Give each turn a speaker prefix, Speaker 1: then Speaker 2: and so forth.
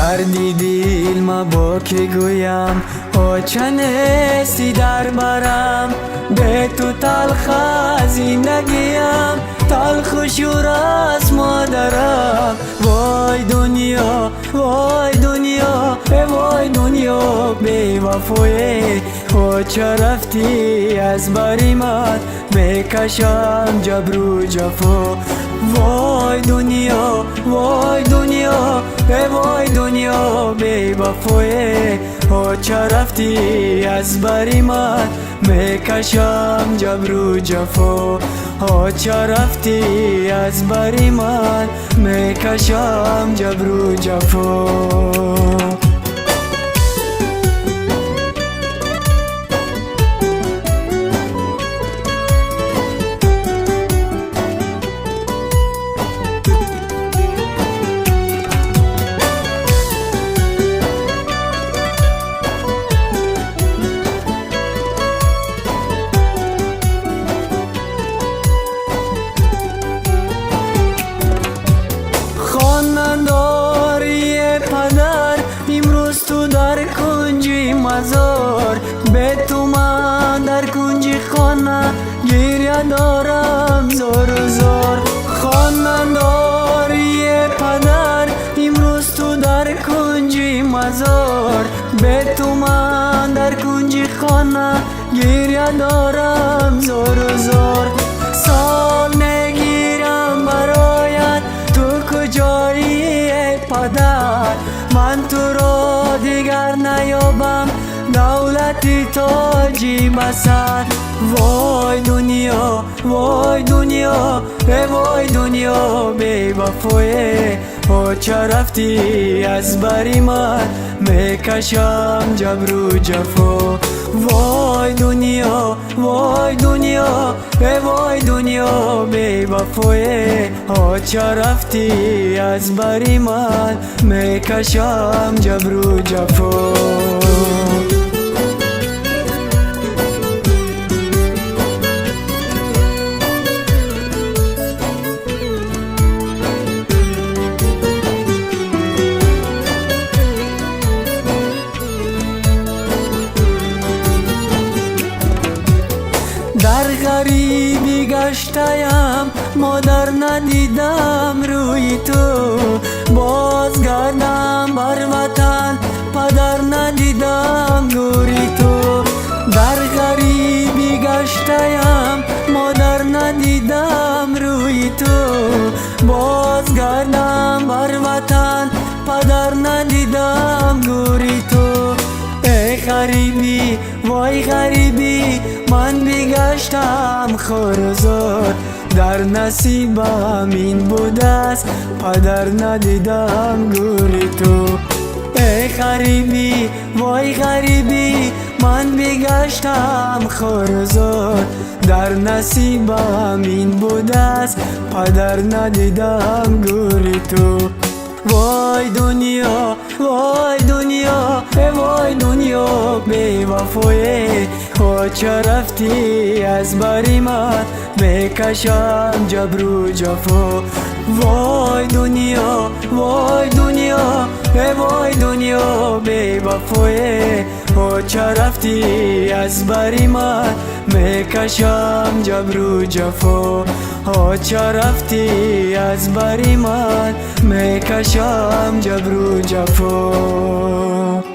Speaker 1: دردی دل ما با که گویم چنستی در برم به تو تلخ از زندگیم تلخ و شور است مادرم وای دنیا وای دنیا وای دنیا بی وفای چه رفتی از بری من بکشم جبر و جفا وای دنیا وای دنیا وای دنیا بی وفای چه رفتی از بری من بکشم جبر و جفا چه رفتی از بری من بکشم جبر و جفا امروز تو در کنج مزار به تو من در کنج خانه گریه دارم زار و زار خانه‌داری پدر امروز تو در کنج مزار به تو من در کنج خانه گریه دارم زار و زار سال نگیرم برایت تو کجایی پدر من تو را دیگر نیابم دولتی تاجی بسر وای دنیا وای دنیا وای دنیا بی وفای چه رفتی از بری من بکشم جبر و جفا وای دنیا وای دنیا وای دنیا بی وفای چه رفتی از بری من بکشم جبر و جفا در غریبی گشتم مادر ندیدم روی تو بازگردم بر وطن پدر ندیدم گوری تو در غریبی گشتم مادر ندیدم روی تو بازگردم بر وطن پدر ندیدم گوری تو ای غریبی وای غریبی من بگشتم خورزار در نصیبم این بود است پدر ندیدم گوری تو ای غریبی وای غریبی من بگشتم خورزار در نصیبم این بود است پدر ندیدم گوری تو وای دنیا وای دنیا وای دنیا بی وفای چه رفتی از بری من بکشم جبر و جفا وای دنیا وای دنیا وای دنیا بی وفای چه رفتی از بری من بکشم جبر و جفا چه رفتی از بری من بکشم جبر و جفا